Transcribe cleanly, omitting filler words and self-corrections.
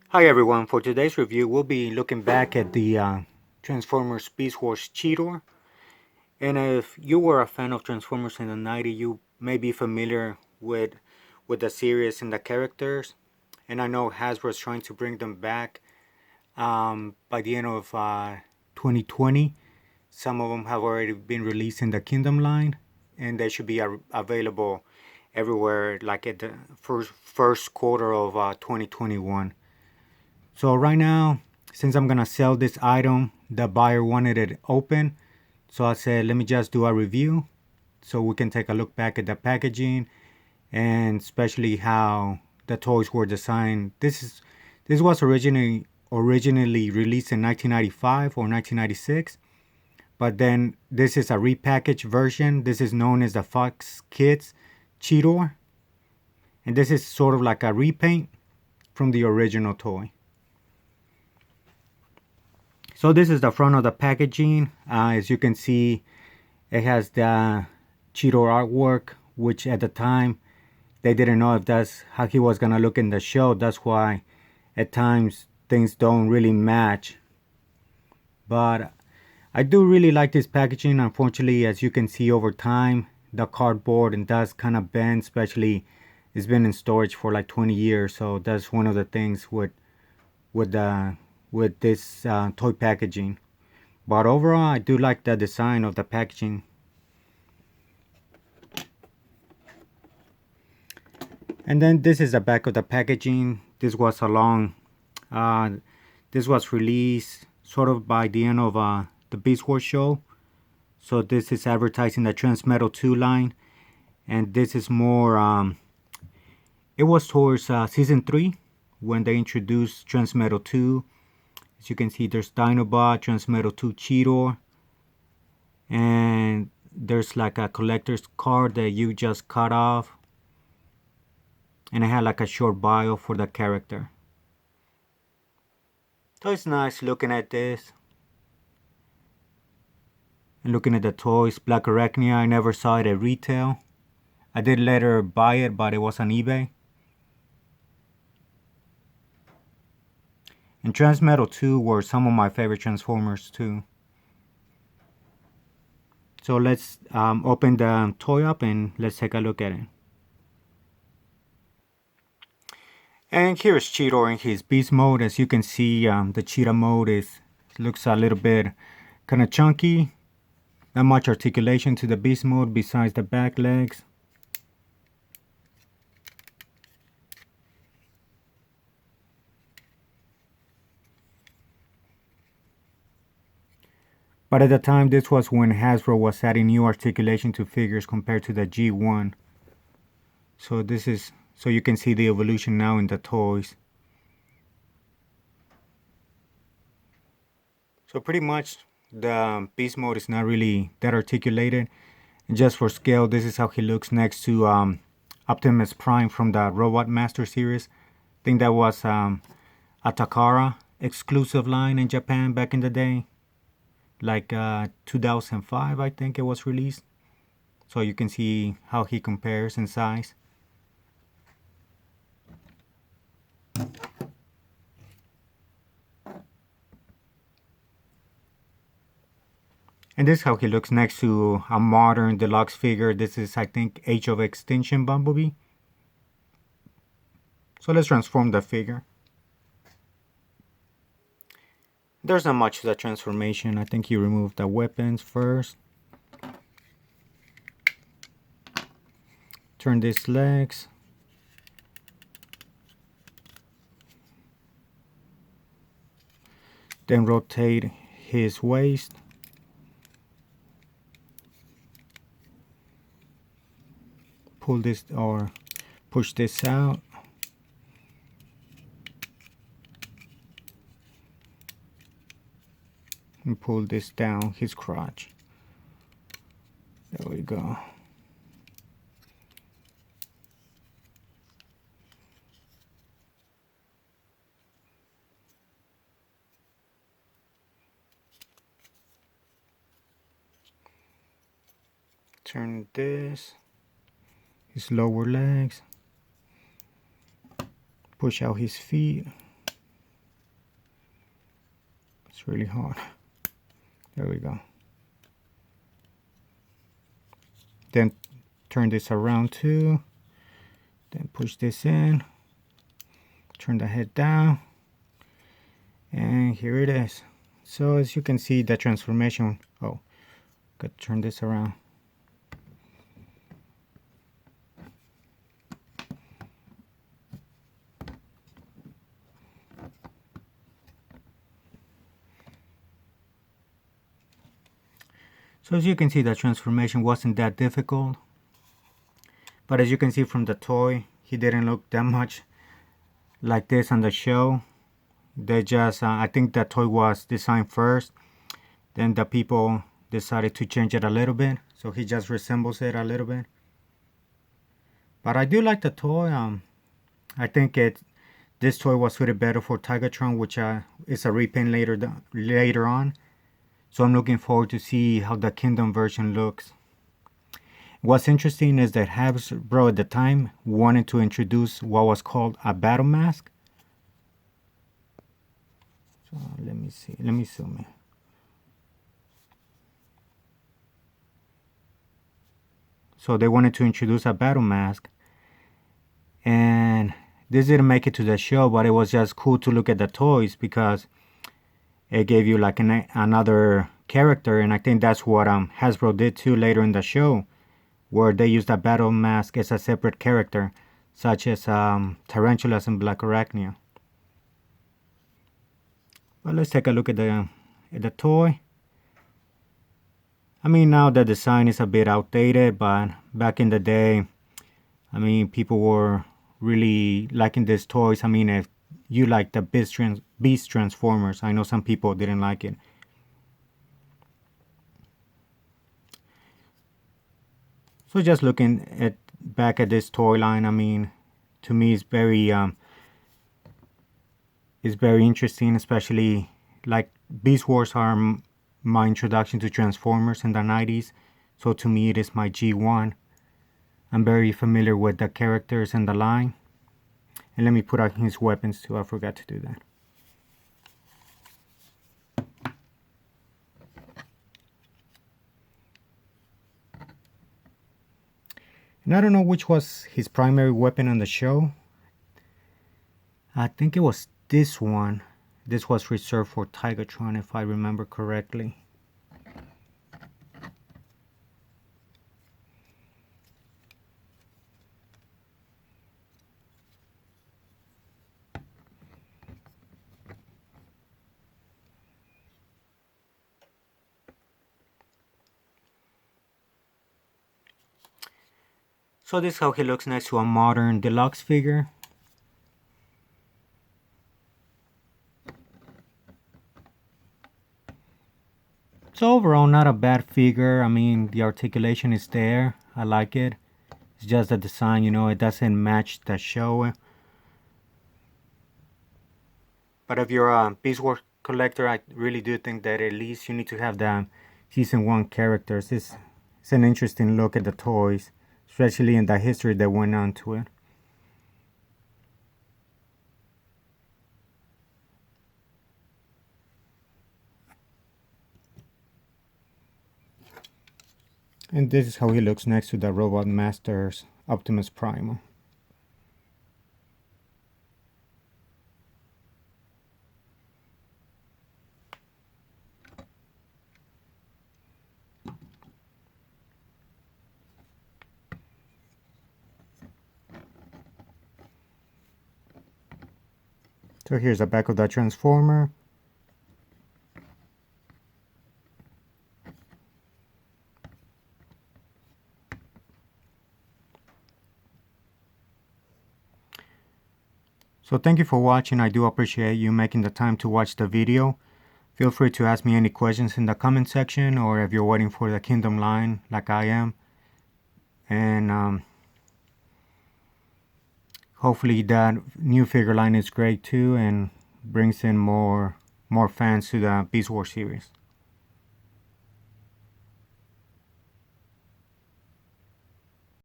Hi everyone, for today's review we'll be looking back at the Transformers Beast Wars Cheetor. And if you were a fan of Transformers in the 90s, you may be familiar with the series and the characters. And I know Hasbro's trying to bring them back by the end of 2020. Some of them have already been released in the Kingdom line, and they should be available everywhere like at the first quarter of 2021. So right now, since I'm gonna sell this item, the buyer wanted it open. So I said, let me just do a review so we can take a look back at the packaging and especially how the toys were designed. This was originally released in 1995 or 1996, but then this is a repackaged version. This is known as the Foxkids Cheetor, and this is sort of like a repaint from the original toy. So this is the front of the packaging. As you can see, it has the Cheetor artwork, which at the time they didn't know if that's how he was gonna look in the show. That's why at times things don't really match. But I do really like this packaging. Unfortunately, as you can see over time, the cardboard and does kind of bend, especially it's been in storage for like 20 years. So that's one of the things with the with this toy packaging. But overall, I do like the design of the packaging. And then this is the back of the packaging. This was uh, this was released sort of by the end of the Beast Wars show. So this is advertising the Transmetal 2 line. And this is more, it was towards season 3 when they introduced Transmetal 2. As you can see, there's Dinobot, Transmetal 2 Cheetor, and there's like a collector's card that you just cut off, and I had like a short bio for the character. So it's nice looking at this and looking at the toys. Black Arachnia, I never saw it at retail. I did let her buy it, but it was on eBay. And Transmetal 2 were some of my favorite Transformers too. So let's open the toy up and let's take a look at it. And here's Cheetor in his beast mode. As you can see, the cheetah mode looks a little bit kind of chunky. Not much articulation to the beast mode besides the back legs. But at the time, this was when Hasbro was adding new articulation to figures compared to the G1. So you can see the evolution now in the toys. So pretty much the beast mode is not really that articulated. And just for scale, this is how he looks next to Optimus Prime from the Robot Master series. I think that was a Takara exclusive line in Japan back in the day. Like 2005, I think it was released. So you can see how he compares in size. And this is how he looks next to a modern deluxe figure. This is, I think, Age of Extinction Bumblebee. So let's transform the figure. There's not much to the transformation. I think he removed the weapons first. Turn these legs. Then rotate his waist. Pull this or push this out. And pull this down his crotch. There we go. Turn this, his lower legs, push out his feet, It's really hard. There we go. Then turn this around too. Then push this in. Turn the head down. And here it is. So as you can see, the transformation. Oh, got to turn this around. So as you can see, the transformation wasn't that difficult. But as you can see from the toy, he didn't look that much like this on the show. They just, I think the toy was designed first. Then the people decided to change it a little bit. So he just resembles it a little bit. But I do like the toy. I think this toy was suited better for Tigatron, which is a repaint later on. So I'm looking forward to see how the Kingdom version looks. What's interesting is that Hasbro at the time wanted to introduce what was called a battle mask. So let me see. Let me zoom in. So they wanted to introduce a battle mask. And this didn't make it to the show, but it was just cool to look at the toys because it gave you like another character. And I think that's what Hasbro did too later in the show, where they used a battle mask as a separate character, such as Tarantulas and Black Arachnia. But let's take a look at the toy. I mean, now the design is a bit outdated, but back in the day, I mean, people were really liking these toys. I mean, if you like the Beast Transformers, I know some people didn't like it. So just looking back at this toy line, I mean, to me it's very interesting, especially like Beast Wars are my introduction to Transformers in the 90s. So to me it is my G1. I'm very familiar with the characters in the line. And let me put out his weapons too. I forgot to do that. And I don't know which was his primary weapon on the show. I think it was this one. This was reserved for Tigatron, if I remember correctly. So this is how he looks next to a modern deluxe figure. So overall, not a bad figure. I mean, the articulation is there. I like it. It's just the design, you know, it doesn't match the show. But if you're a Beast Wars collector, I really do think that at least you need to have the Season 1 characters. It's an interesting look at the toys, especially in the history that went on to it. And this is how he looks next to the Robot Masters Optimus Primal. So here's the back of the Transformer. So thank you for watching. I do appreciate you making the time to watch the video. Feel free to ask me any questions in the comment section, or if you're waiting for the Kingdom line like I am. And hopefully that new figure line is great too and brings in more fans to the Beast Wars series.